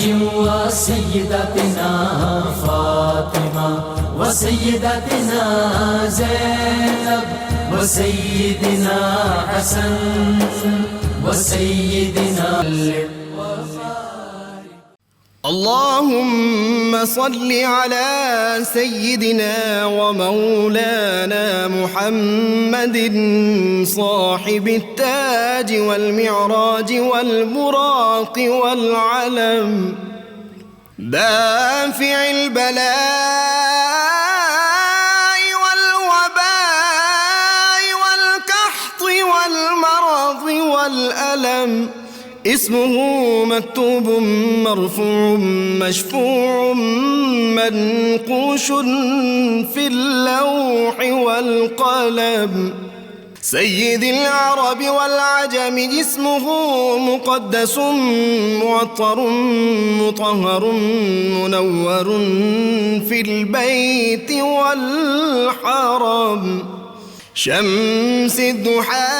علي وسيدتنا فاطمة وسيدتنا زينب وسيدنا حسن وسيدنا اللهم صل على سيدنا ومولانا محمد صاحب التاج والمعراج والبراق والعلم دافع البلاء والوباء والقحط والمرض والألم اسمه مكتوب مرفوع مشفوع منقوش في اللوح والقلم سيد العرب والعجم جسمه مقدس معطر مطهر منور في البيت والحرم شمس الضحى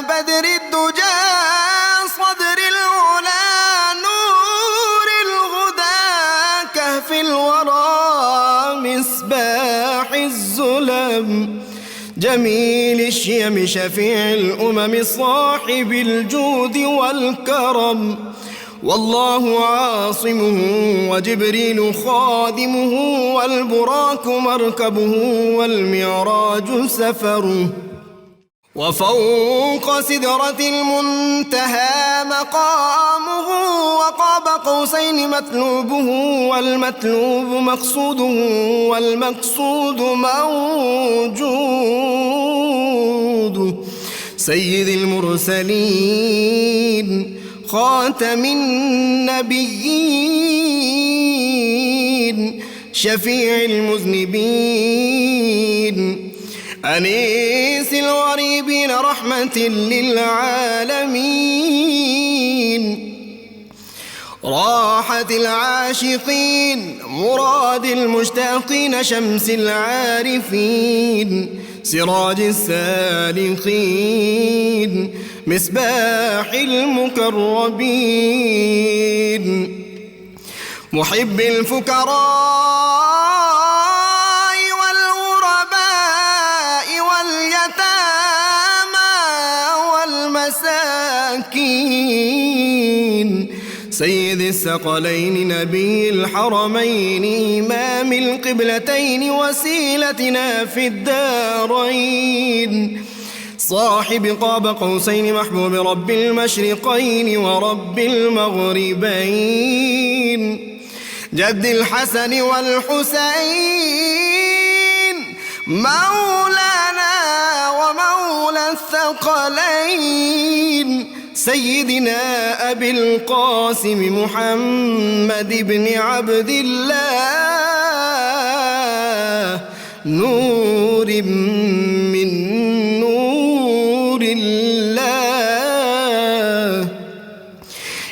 بدر الدجى صدر العلا نور الهدى كهف الورى مصباح الظلم جميل الشيم شفيع الأمم صاحب الجود والكرم والله عاصمه وجبريل خادمه والبراك مركبه والمعراج سفره وفوق سدرة المنتهى مقامه وقاب قوسين مطلوبه والمطلوب مقصوده والمقصود موجود سيد المرسلين خاتم النبيين شفيع المذنبين أنيس الغريبين رحمة للعالمين راحة العاشقين مراد المشتاقين شمس العارفين سراج السالكين مصباح المقربين محب الفقراء سيد الثقلين نبي الحرمين إمام القبلتين وسيلتنا في الدارين صاحب قاب قوسين محبوب رب المشرقين ورب المغربين جد الحسن والحسين مولانا ومولى الثقلين سيدنا أبي القاسم محمد بن عبد الله نور من نور الله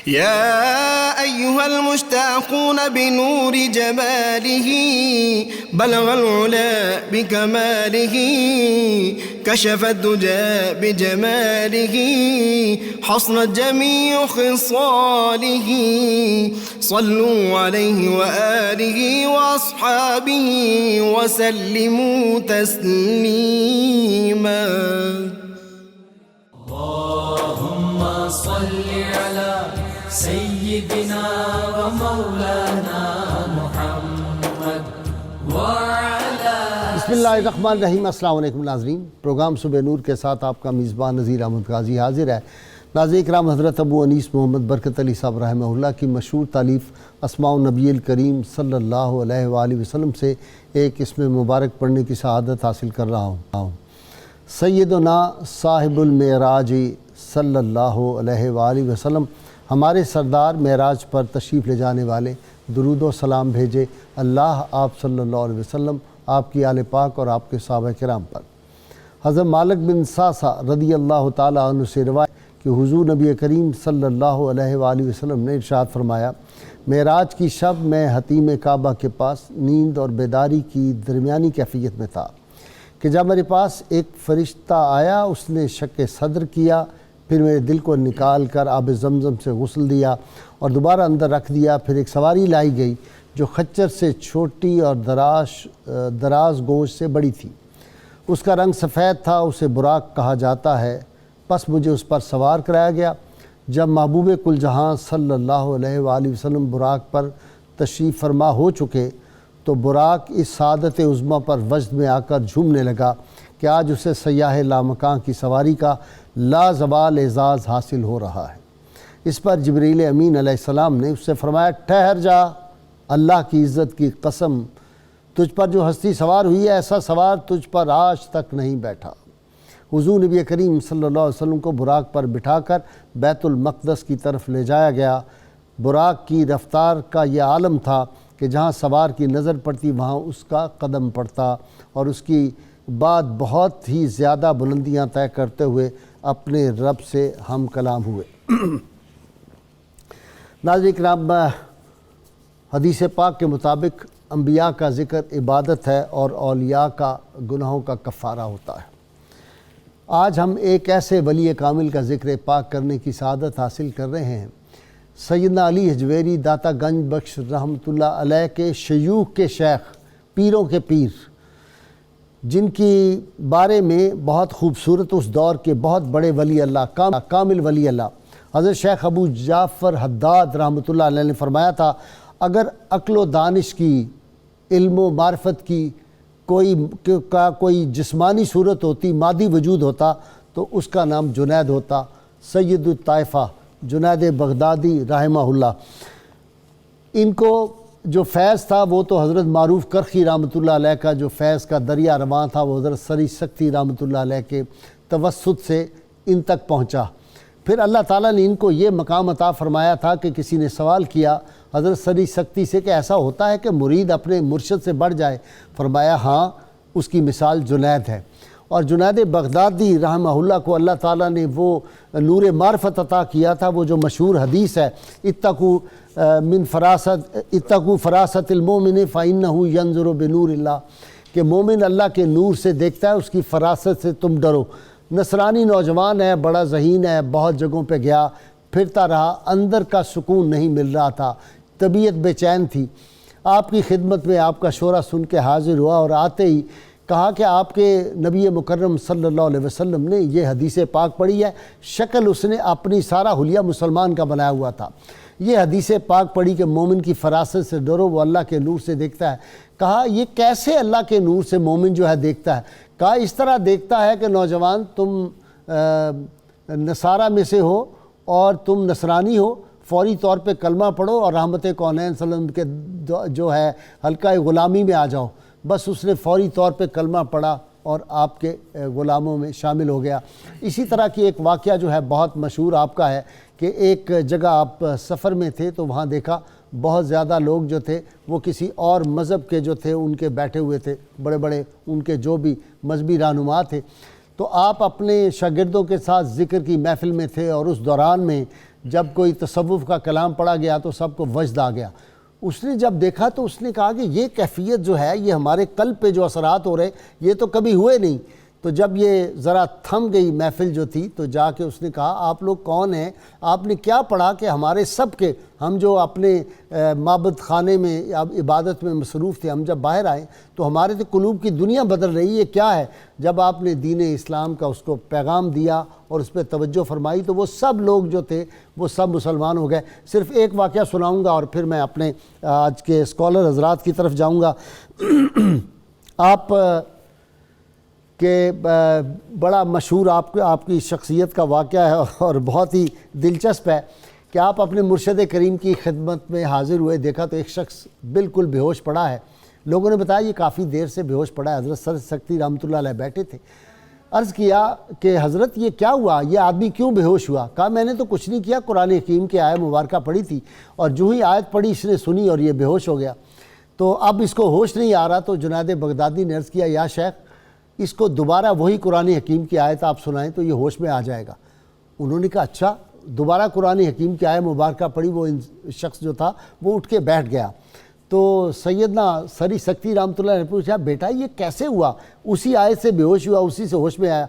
يا أيها المشتاقون بنور جماله بلغ العلا بكماله كشف الدجى بجماله حصنت جميع خصاله صلوا عليه وآله وأصحابه وسلموا تسليما اللهم صل على سيدنا ومولانا محمد وعلى بسم اللہ الرحمن الرحیم۔ السلام علیکم ناظرین، پروگرام صبح نور کے ساتھ آپ کا میزبان نذیر احمد غازی حاضر ہے۔ ناظرین کرام، حضرت ابو انیس محمد برکت علی صاحب رحمہ اللہ کی مشہور تالیف اسماء النبی الکریم صلی اللہ علیہ وآلہ وسلم سے ایک اسم مبارک پڑھنے کی سعادت حاصل کر رہا ہوں۔ سیدنا صاحب المعراج صلی اللہ علیہ وآلہ وسلم ہمارے سردار معراج پر تشریف لے جانے والے، درود و سلام بھیجے اللہ آپ صلی اللہ علیہ وسلم، آپ کی آل پاک اور آپ کے صحابہ کرام پر۔ حضرت مالک بن ساسا رضی اللہ تعالیٰ عنہ سے روایت کہ حضور نبی کریم صلی اللہ علیہ وآلہ وسلم نے ارشاد فرمایا، معراج کی شب میں حتیم کعبہ کے پاس نیند اور بیداری کی درمیانی کیفیت میں تھا کہ جب میرے پاس ایک فرشتہ آیا، اس نے شک صدر کیا پھر میرے دل کو نکال کر آب زمزم سے غسل دیا اور دوبارہ اندر رکھ دیا۔ پھر ایک سواری لائی گئی جو خچر سے چھوٹی اور دراز گوشت سے بڑی تھی، اس کا رنگ سفید تھا، اسے براق کہا جاتا ہے۔ پس مجھے اس پر سوار کرایا گیا۔ جب محبوب کل جہاں صلی اللہ علیہ وآلہ وسلم براق پر تشریف فرما ہو چکے تو براق اس سعادت عظمیٰ پر وجد میں آ کر جھومنے لگا کہ آج اسے سیاح لامکان کی سواری کا لازوال اعزاز حاصل ہو رہا ہے۔ اس پر جبریل امین علیہ السلام نے اس سے فرمایا، ٹھہر جا، اللہ کی عزت کی قسم، تجھ پر جو ہستی سوار ہوئی ہے ایسا سوار تجھ پر آج تک نہیں بیٹھا۔ حضور نبی کریم صلی اللہ علیہ وسلم کو براق پر بٹھا کر بیت المقدس کی طرف لے جایا گیا۔ براق کی رفتار کا یہ عالم تھا کہ جہاں سوار کی نظر پڑتی وہاں اس کا قدم پڑتا، اور اس کی بعد بہت ہی زیادہ بلندیاں طے کرتے ہوئے اپنے رب سے ہم کلام ہوئے۔ ناظرین کرام، حدیث پاک کے مطابق انبیاء کا ذکر عبادت ہے اور اولیاء کا گناہوں کا کفارہ ہوتا ہے۔ آج ہم ایک ایسے ولی کامل کا ذکر پاک کرنے کی سعادت حاصل کر رہے ہیں، سیدنا علی حجویری داتا گنج بخش رحمۃ اللہ علیہ کے شیوخ کے شیخ، پیروں کے پیر، جن کی بارے میں بہت خوبصورت اس دور کے بہت بڑے ولی اللہ، کامل ولی اللہ حضرت شیخ ابو جعفر حداد رحمۃ اللہ علیہ نے فرمایا تھا، اگر عقل و دانش کی، علم و معرفت کی کوئی جسمانی صورت ہوتی، مادی وجود ہوتا تو اس کا نام جنید ہوتا، سید الطائفہ جنید بغدادی رحمہ اللہ۔ ان کو جو فیض تھا وہ تو حضرت معروف کرخی رحمۃ اللہ علیہ کا جو فیض کا دریا رواں تھا وہ حضرت سری سکتی رحمۃ اللہ علیہ کے توسط سے ان تک پہنچا۔ پھر اللہ تعالیٰ نے ان کو یہ مقام عطا فرمایا تھا کہ کسی نے سوال کیا حضرت سری سکتی سے کہ ایسا ہوتا ہے کہ مرید اپنے مرشد سے بڑھ جائے؟ فرمایا ہاں، اس کی مثال جنید ہے۔ اور جنید بغدادی رحمہ اللہ کو اللہ تعالیٰ نے وہ نور معرفت عطا کیا تھا، وہ جو مشہور حدیث ہے، اتقوا فراست المومن فإنہ ینظر بنور اللہ، کہ مومن اللہ کے نور سے دیکھتا ہے، اس کی فراست سے تم ڈرو۔ نصرانی نوجوان ہے، بڑا ذہین ہے، بہت جگہوں پہ گیا، پھرتا رہا، اندر کا سکون نہیں مل رہا تھا، طبیعت بے چین تھی۔ آپ کی خدمت میں آپ کا شورا سن کے حاضر ہوا اور آتے ہی کہا کہ آپ کے نبی مکرم صلی اللہ علیہ وسلم نے یہ حدیث پاک پڑھی ہے۔ شکل اس نے اپنی سارا حلیہ مسلمان کا بنایا ہوا تھا۔ یہ حدیث پاک پڑھی کہ مومن کی فراست سے ڈرو، وہ اللہ کے نور سے دیکھتا ہے۔ کہا یہ کیسے اللہ کے نور سے مومن جو ہے دیکھتا ہے؟ کہا اس طرح دیکھتا ہے کہ نوجوان تم نصارہ میں سے ہو اور تم نصرانی ہو، فوری طور پہ کلمہ پڑھو اور رحمت کونین صلی اللہ علیہ وسلم کے جو ہے حلقہ غلامی میں آ جاؤ۔ بس اس نے فوری طور پہ کلمہ پڑھا اور آپ کے غلاموں میں شامل ہو گیا۔ اسی طرح کی ایک واقعہ جو ہے بہت مشہور آپ کا ہے کہ ایک جگہ آپ سفر میں تھے تو وہاں دیکھا بہت زیادہ لوگ جو تھے وہ کسی اور مذہب کے جو تھے ان کے بیٹھے ہوئے تھے، بڑے بڑے ان کے جو بھی مذہبی رہنما تھے۔ تو آپ اپنے شاگردوں کے ساتھ ذکر کی محفل میں تھے اور اس دوران میں جب کوئی تصوف کا کلام پڑھا گیا تو سب کو وجد آ گیا۔ اس نے جب دیکھا تو اس نے کہا کہ یہ کیفیت جو ہے، یہ ہمارے قلب پہ جو اثرات ہو رہے یہ تو کبھی ہوئے نہیں۔ تو جب یہ ذرا تھم گئی محفل جو تھی تو جا کے اس نے کہا آپ لوگ کون ہیں؟ آپ نے کیا پڑھا کہ ہمارے سب کے، ہم جو اپنے معبد خانے میں عبادت میں مصروف تھے، ہم جب باہر آئے تو ہمارے تو قلوب کی دنیا بدل رہی، یہ کیا ہے؟ جب آپ نے دین اسلام کا اس کو پیغام دیا اور اس پہ توجہ فرمائی تو وہ سب لوگ جو تھے وہ سب مسلمان ہو گئے۔ صرف ایک واقعہ سناؤں گا اور پھر میں اپنے آج کے اسکالر حضرات کی طرف جاؤں گا۔ آپ کہ بڑا مشہور آپ کی شخصیت کا واقعہ ہے اور بہت ہی دلچسپ ہے کہ آپ اپنے مرشد کریم کی خدمت میں حاضر ہوئے، دیکھا تو ایک شخص بالکل بے ہوش پڑا ہے۔ لوگوں نے بتایا یہ کافی دیر سے بے ہوش پڑا ہے۔ حضرت سر سکتی رحمۃ اللہ علیہ بیٹھے تھے۔ عرض کیا کہ حضرت یہ کیا ہوا، یہ آدمی کیوں بے ہوش ہوا؟ کہا میں نے تو کچھ نہیں کیا، قرآن حکیم کی آیت مبارکہ پڑھی تھی اور جو ہی آیت پڑھی اس نے سنی اور یہ بے ہوش ہو گیا۔ تو اب اس کو ہوش نہیں آ رہا تو جنید بغدادی نے عرض کیا یا شیخ اس کو دوبارہ وہی قرآن حکیم کی آیت آپ سنائیں تو یہ ہوش میں آ جائے گا۔ انہوں نے کہا اچھا، دوبارہ قرآن حکیم کی آیت مبارکہ پڑھی، وہ شخص جو تھا وہ اٹھ کے بیٹھ گیا۔ تو سیدنا سری سکتی رحمۃ اللہ نے پوچھا بیٹا یہ کیسے ہوا؟ اسی آیت سے بے ہوش ہوا، اسی سے ہوش میں آیا؟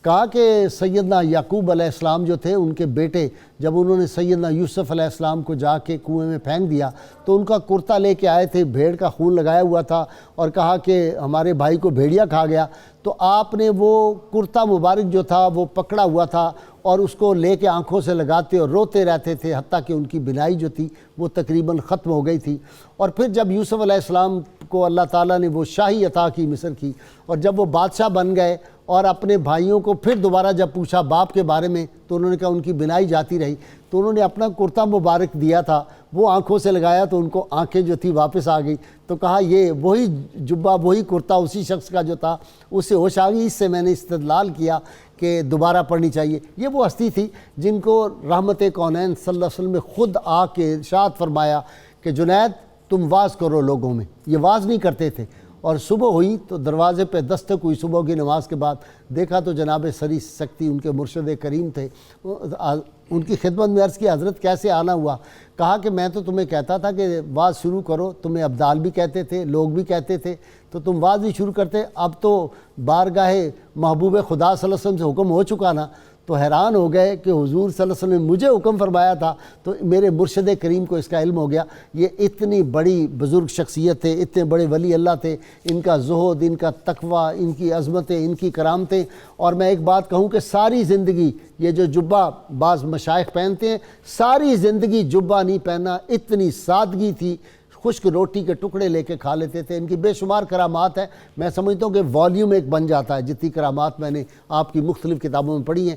کہا کہ سیدنا یعقوب علیہ السلام جو تھے ان کے بیٹے جب انہوں نے سیدنا یوسف علیہ السلام کو جا کے کنویں میں پھینک دیا تو ان کا کرتا لے کے آئے تھے، بھیڑ کا خون لگایا ہوا تھا اور کہا کہ ہمارے بھائی کو بھیڑیا کھا گیا، تو آپ نے وہ کرتا مبارک جو تھا وہ پکڑا ہوا تھا اور اس کو لے کے آنکھوں سے لگاتے اور روتے رہتے تھے، حتیٰ کہ ان کی بینائی جو تھی وہ تقریباً ختم ہو گئی تھی۔ اور پھر جب یوسف علیہ السلام کو اللہ تعالیٰ نے وہ شاہی عطا کی مصر کی، اور جب وہ بادشاہ بن گئے اور اپنے بھائیوں کو پھر دوبارہ جب پوچھا باپ کے بارے میں تو انہوں نے کہا ان کی بینائی جاتی رہی، تو انہوں نے اپنا کرتا مبارک دیا تھا، وہ آنکھوں سے لگایا تو ان کو آنکھیں جو تھی واپس آ گئی، تو کہا یہ وہی جبہ وہی کرتا اسی شخص کا جو تھا اس سے ہوش آ گئی، اس سے میں نے استدلال کیا کہ دوبارہ پڑھنی چاہیے۔ یہ وہ ہستی تھی جن کو رحمت کونین صلی اللہ علیہ وسلم نے خود آ کے ارشاد فرمایا کہ جنید تم واز کرو لوگوں میں، یہ واز نہیں کرتے تھے۔ اور صبح ہوئی تو دروازے پہ دستک ہوئی صبح کی نماز کے بعد، دیکھا تو جناب سری سکتی ان کے مرشد کریم تھے، ان کی خدمت میں عرض کی حضرت کیسے آنا ہوا؟ کہا کہ میں تو تمہیں کہتا تھا کہ واز شروع کرو، تمہیں ابدال بھی کہتے تھے، لوگ بھی کہتے تھے، تو تم واز نہیں شروع کرتے، اب تو بارگاہ محبوب خدا صلی اللہ علیہ وسلم سے حکم ہو چکا نا، تو حیران ہو گئے کہ حضور صلی اللہ علیہ وسلم نے مجھے حکم فرمایا تھا، تو میرے مرشد کریم کو اس کا علم ہو گیا۔ یہ اتنی بڑی بزرگ شخصیت تھے، اتنے بڑے ولی اللہ تھے، ان کا زہد، ان کا تقوی، ان کی عظمتیں، ان کی کرامتیں۔ اور میں ایک بات کہوں کہ ساری زندگی یہ جو جبہ بعض مشائخ پہنتے ہیں، ساری زندگی جبہ نہیں پہنا، اتنی سادگی تھی، خشک روٹی کے ٹکڑے لے کے کھا لیتے تھے۔ ان کی بے شمار کرامات ہیں، میں سمجھتا ہوں کہ والیوم ایک بن جاتا ہے جتنی کرامات میں نے آپ کی مختلف کتابوں میں پڑھی ہیں۔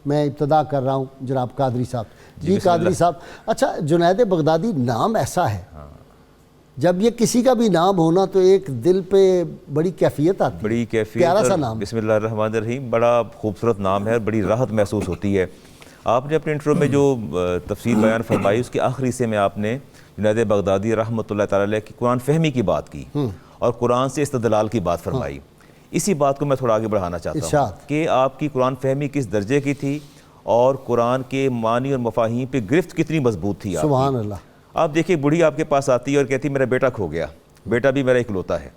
میں ابتدا کر رہا ہوں جناب قادری صاحب۔ جی قادری صاحب، اچھا جنید بغدادی نام ایسا ہے، جب یہ کسی کا بھی نام ہونا تو ایک دل پہ بڑی کیفیت آتی ہے، بڑی کیفیت، پیارا سا نام۔ بسم اللہ الرحمن الرحیم، بڑا خوبصورت نام ہے اور بڑی راحت محسوس ہوتی ہے۔ آپ نے اپنے انٹرو میں جو تفسیر بیان فرمائی اس کے آخری حصے میں آپ نے جنید بغدادی رحمۃ اللہ تعالی علیہ کی قرآن فہمی کی بات کی اور قرآن سے استدلال کی بات فرمائی۔ اسی بات کو میں تھوڑا آگے بڑھانا چاہتا ہوں کہ آپ کی قرآن فہمی کس درجے کی تھی اور قرآن کے معنی اور مفاہیم پہ گرفت کتنی مضبوط تھی۔ سبحان اللہ۔ آپ دیکھیں بوڑھی آپ کے پاس آتی ہے اور کہتی ہے میرا بیٹا کھو گیا، بیٹا بھی میرا اکلوتا ہے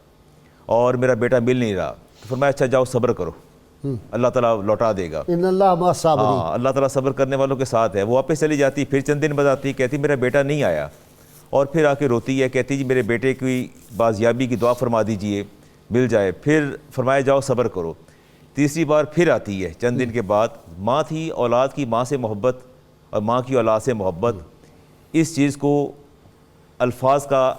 اور میرا بیٹا مل نہیں رہا، تو فرمایا اچھا جاؤ صبر کرو، اللہ تعالیٰ لوٹا دے گا، ان اللہ مع الصابرین۔ اللہ تعالیٰ صبر کرنے والوں کے ساتھ ہے۔ وہ واپس چلی جاتی، پھر چند دن بعد آتی، کہتی میرا بیٹا نہیں آیا، اور پھر آ کے روتی ہے، کہتی جی میرے بیٹے کی بازیابی کی دعا فرما دیجئے مل جائے، پھر فرمایا جاؤ صبر کرو۔ تیسری بار پھر آتی ہے چند دن کے بعد، ماں تھی، اولاد کی ماں سے محبت اور ماں کی اولاد سے محبت، اس چیز کو الفاظ کا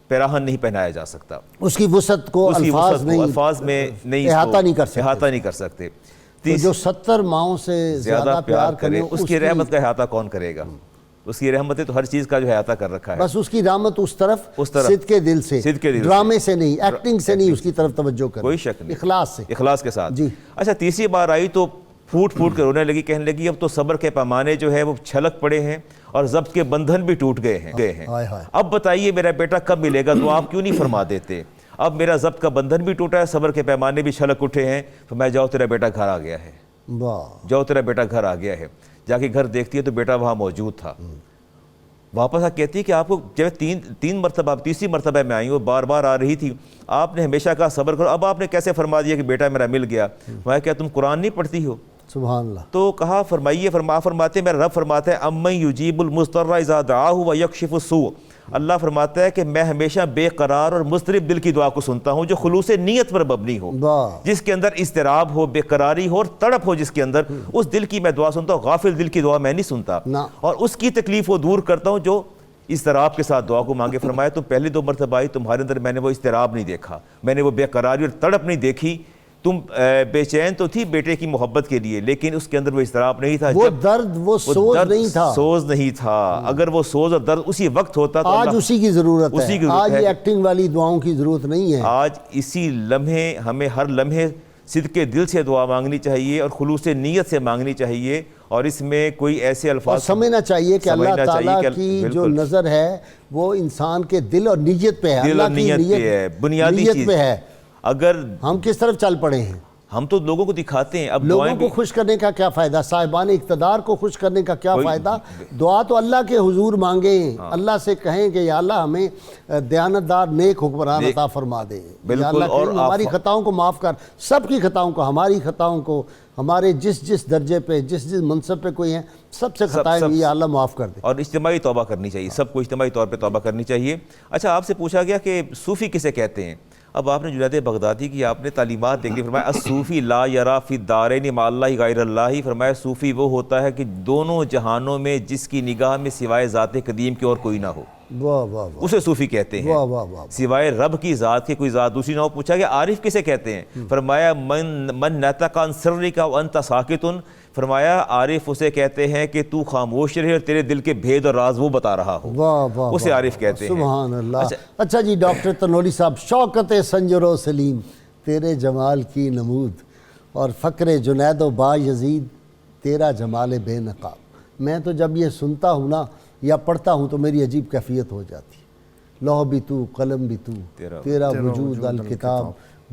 پیراہن نہیں پہنایا جا سکتا، اس کی وسعت کو الفاظ میں نہیں احاطہ نہیں کر سکتے۔ جو 70 ماؤں سے زیادہ پیار کرے اس کی رحمت کا احاطہ کون کرے گا؟ اس کی رحمت تو ہر چیز کا جو احاطہ کر رکھا ہے، بس اس کی رحمت اس طرف صدق کے دل سے، ڈرامے سے نہیں، ایکٹنگ سے نہیں، اس کی طرف توجہ کرے، کوئی شک نہیں، اخلاص سے، اخلاص کے ساتھ۔ جی اچھا تیسری بار آئی تو پھوٹ پھوٹ کر رونے لگی، کہنے لگی اب تو صبر کے پیمانے جو ہے وہ چھلک پڑے ہیں اور ضبط کے بندھن بھی ٹوٹ گئے ہیں، اب بتائیے میرا بیٹا کب ملے گا؟ تو آپ کیوں نہیں فرما دیتے؟ اب میرا ضبط کا بندھن بھی ٹوٹا ہے، صبر کے پیمانے بھی چھلک اٹھے ہیں، تو میں جاؤ تیرا بیٹا گھر آ گیا ہے، جاؤ تیرا بیٹا گھر آ گیا ہے۔ جا کے گھر دیکھتی ہے تو بیٹا وہاں موجود تھا، واپس آ کہتی ہے کہ آپ کو جب تین مرتبہ تیسری مرتبہ میں آئی، وہ بار بار آ رہی تھی، آپ نے ہمیشہ کہا صبر کرو، اب آپ نے کیسے فرما دیا کہ بیٹا میرا مل گیا؟ میں کیا تم قرآن نہیں پڑھتی ہو؟ سبحان اللہ۔ تو کہا فرمائیے، فرماتے ہیں میرا رب فرماتا ہے امن یجیب المضطر اذا دعاہ ویکشف السوء، اللہ فرماتا ہے کہ میں ہمیشہ بے قرار اور مضطرب دل کی دعا کو سنتا ہوں جو خلوص نیت پر مبنی ہو، جس کے اندر اضطراب ہو، بے قراری ہو اور تڑپ ہو، جس کے اندر اس دل کی میں دعا سنتا ہوں، غافل دل کی دعا میں نہیں سنتا، اور اس کی تکلیف کو دور کرتا ہوں جو اضطراب کے ساتھ دعا کو مانگے۔ فرمایا تم پہلی 2 مرتبہ آئی، تمہارے اندر میں نے وہ اضطراب نہیں دیکھا، میں نے وہ بے قراری اور تڑپ نہیں دیکھی، تم بے چین تو تھی بیٹے کی محبت کے لیے لیکن اس کے اندر وہ اضطراب نہیں تھا، وہ درد، وہ سوز نہیں تھا۔ اگر وہ سوز اور درد اسی وقت ہوتا تو آج اسی کی ضرورت ہے، آج یہ ایکٹنگ والی دعاؤں کی ضرورت نہیں ہے، آج اسی لمحے ہمیں ہر لمحے صدق دل سے دعا مانگنی چاہیے اور خلوص نیت سے مانگنی چاہیے، اور اس میں کوئی ایسے الفاظ سمجھنا چاہیے کہ اللہ تعالیٰ کی جو نظر ہے وہ انسان کے دل اور نیت پہ ہے، دل اور نیت پہ ہے، بنیادی چیز پہ ہے، اگر ہم کس طرف چل پڑے ہیں۔ ہم تو لوگوں کو دکھاتے ہیں. اب لوگوں کو خوش کرنے کا کیا فائدہ, صاحبان اقتدار کو خوش کرنے کا کیا فائدہ؟ دعا تو اللہ کے حضور مانگیں, اللہ سے کہیں کہ یا اللہ ہمیں دیانتدار نیک حکمران عطا فرما دے, یا اللہ کریم ہماری خطاؤں کو معاف کر, سب کی خطاؤں کو, ہماری خطاؤں کو, ہمارے جس درجے پہ جس منصب پہ کوئی ہیں سب سے خطائیں ہوئی یا اللہ معاف کر دے. اور اجتماعی توبہ کرنی چاہیے, سب کو اجتماعی طور پہ توبہ کرنی چاہیے. اچھا, آپ سے پوچھا گیا کہ صوفی کسے کہتے ہیں. اب آپ نے جنید بغدادی کی آپ نے تعلیمات دیکھ لی, فرمایا الصوفی لا یرا فی الدارین مع اللہ غیر اللہ. فرمایا صوفی وہ ہوتا ہے کہ دونوں جہانوں میں جس کی نگاہ میں سوائے ذات قدیم کے اور کوئی نہ ہو, اسے صوفی کہتے ہیں. سوائے رب کی ذات کے کوئی ذات دوسری نہ ہو. پوچھا کہ عارف کسے کہتے ہیں. فرمایا من نطق عن سرک وانت ساکت. فرمایا عارف اسے کہتے ہیں کہ تو خاموش رہے اور تیرے دل کے بھید اور راز وہ بتا رہا ہو, اسے عارف کہتے ہیں. سبحان اللہ. اچھا جی ڈاکٹر تنوری صاحب, شوکت سنجر و سلیم تیرے جمال کی نمود, اور فقر جنید و با یزید تیرا جمال بے نقاب. میں تو جب یہ سنتا ہوں نا یا پڑھتا ہوں تو میری عجیب کیفیت ہو جاتی. لوح بھی تو, قلم بھی تو, تیرا وجود الکتاب,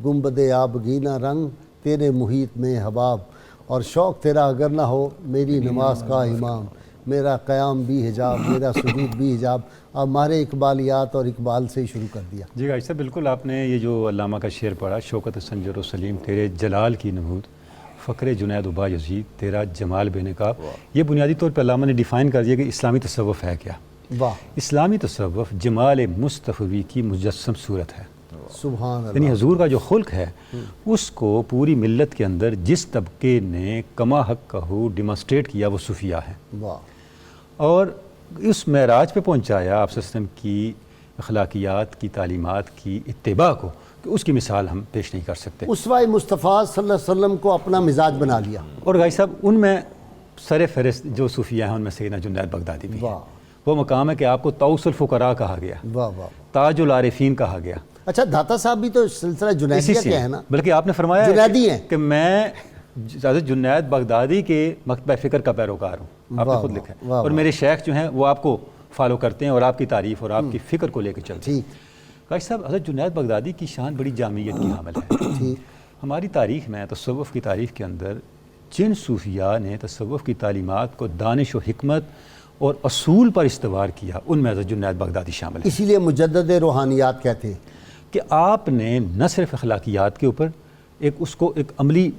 گنبد آبگینہ رنگ تیرے محیط میں حباب, اور شوق تیرا اگر نہ ہو میری نماز کا امام, میرا قیام بھی حجاب, میرا سجود بھی حجاب. اب ہمارے اقبالیات اور اقبال سے ہی شروع کر دیا. جی عائشہ, بالکل آپ نے یہ جو علامہ کا شعر پڑھا, شوکت سنجر و سلیم تیرے جلال کی نمود, فقر جنید و با یزید تیرا جمال بے نقاب. یہ بنیادی طور پہ علامہ نے ڈیفائن کر دیا کہ اسلامی تصوف ہے کیا. اسلامی تصوف جمال مصطفی کی مجسم صورت ہے. سبحان اللہ. یعنی حضور کا جو خلق ہے اس کو پوری ملت کے اندر جس طبقے نے کما حق کہو ڈیمانسٹریٹ کیا وہ صوفیہ ہیں, اور اس معراج پہ پہنچایا آپ صلی اللہ علیہ وسلم کی اخلاقیات کی تعلیمات کی اتباع کو, کہ اس کی مثال ہم پیش نہیں کر سکتے. اسوہ مصطفیٰ صلی اللہ علیہ وسلم کو اپنا مزاج بنا لیا. اور غازی صاحب ان میں سر فہرست جو صوفیہ ہیں ان میں سیدنا جنید بغدادی بھی ہیں. وہ مقام ہے کہ آپ کو طاؤس الفقراء کہا گیا, تاج العارفین کہا گیا. اچھا داتا صاحب بھی تو سلسلہ جنیدیہ کے ہیں نا, بلکہ آپ نے فرمایا جنیدی ہیں کہ میں جنید بغدادی کے مکتبہ فکر کا پیروکار ہوں. آپ نے خود لکھا ہے, اور میرے شیخ جو ہیں وہ آپ کو فالو کرتے ہیں اور آپ کی تعریف اور آپ کی فکر کو لے کے چلتے ہیں. قاضی صاحب, حضرت جنید بغدادی کی شان بڑی جامعیت کی حامل ہے. ہماری تاریخ میں, تصوف کی تاریخ کے اندر جن صوفیاء نے تصوف کی تعلیمات کو دانش و حکمت اور اصول پر استوار کیا, ان میں حضرت جنید بغدادی شامل ہے. اسی لیے مجدد روحانیات کہتے ہیں کہ آپ نے نہ صرف اخلاقیات کے اوپر اس کو ایک عملی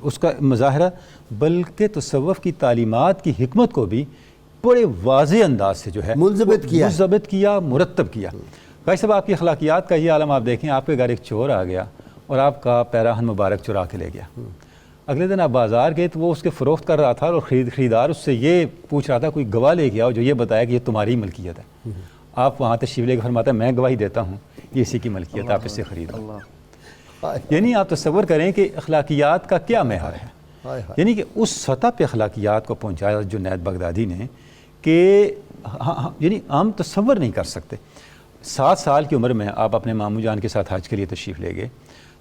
اس کا مظاہرہ, بلکہ تصوف کی تعلیمات کی حکمت کو بھی بڑے واضح انداز سے جو ہے منضبط کیا, مرتب کیا. بھائی صاحب, آپ کی اخلاقیات کا یہ عالم آپ دیکھیں, آپ کے گھر ایک چور آ گیا اور آپ کا پیراہن مبارک چرا کے لے گیا. اگلے دن آپ بازار گئے تو وہ اس کے فروخت کر رہا تھا, اور خریدار اس سے یہ پوچھ رہا تھا کوئی گواہ لے کے آؤ جو یہ بتایا کہ یہ تمہاری ملکیت ہے. آپ وہاں تشریف لے کے فرماتا ہے میں گواہی دیتا ہوں یہ اسی کی ملکیت, آپ اس سے خریدو. یعنی آپ تصور کریں کہ اخلاقیات کا کیا معیار ہے. یعنی کہ اس سطح پہ اخلاقیات کو پہنچایا جنید بغدادی نے کہ یعنی ہم تصور نہیں کر سکتے. 7 سال کی عمر میں آپ اپنے ماموں جان کے ساتھ حج کے لیے تشریف لے گئے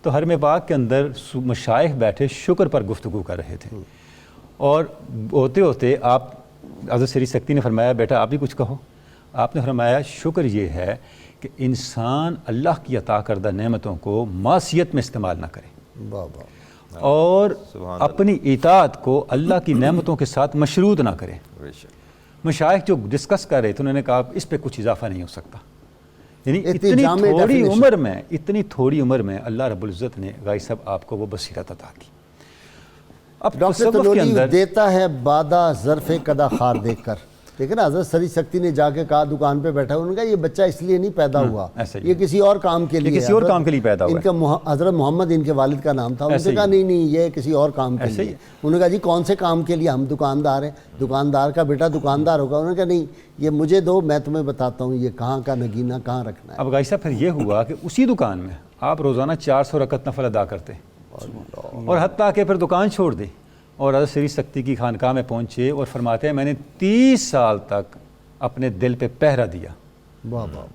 تو حرم پاک کے اندر مشائخ بیٹھے شکر پر گفتگو کر رہے تھے, اور ہوتے ہوتے آپ حضرت سری سکتی نے فرمایا بیٹا آپ بھی کچھ کہو. آپ نے فرمایا شکر یہ ہے کہ انسان اللہ کی عطا کردہ نعمتوں کو معصیت میں استعمال نہ کرے, اور اپنی اطاعت کو اللہ کی نعمتوں کے ساتھ مشروط نہ کرے. مشائخ جو ڈسکس کر رہے تھے انہوں نے کہا اس پہ کچھ اضافہ نہیں ہو سکتا. یعنی اتنی تھوڑی عمر میں اللہ رب العزت نے غازی صاحب آپ کو وہ بصیرت عطا کی. اب ڈاکٹر تنوری دیتا ہے بادہ ظرف قدا خار دیکھ کر. دیکھیں نا, حضرت سری سکتی نے جا کے کہا دکان پہ بیٹھا, انہوں نے کہا یہ بچہ اس لیے نہیں پیدا ہوا, یہ کسی اور کام کے لیے پیدا ہوا. ان کا حضرت محمد ان کے والد کا نام تھا. انہوں نے کہا نہیں یہ کسی اور کام کے لیے. انہوں نے کہا جی کون سے کام کے لیے, ہم دکاندار ہیں, دکاندار کا بیٹا دکاندار ہوگا. انہوں نے کہا نہیں یہ مجھے دو, میں تمہیں بتاتا ہوں یہ کہاں کا نگینہ کہاں رکھنا ہے. اب غازی صاحب پھر یہ ہوا کہ اسی دکان میں آپ روزانہ 400 رکعت نفل ادا کرتے, اور حتیٰ کہ پھر دکان چھوڑ دی اور حضرت سری سکتی کی خانقاہ میں پہنچے اور فرماتے ہیں میں نے 30 سال تک اپنے دل پہ پہرا دیا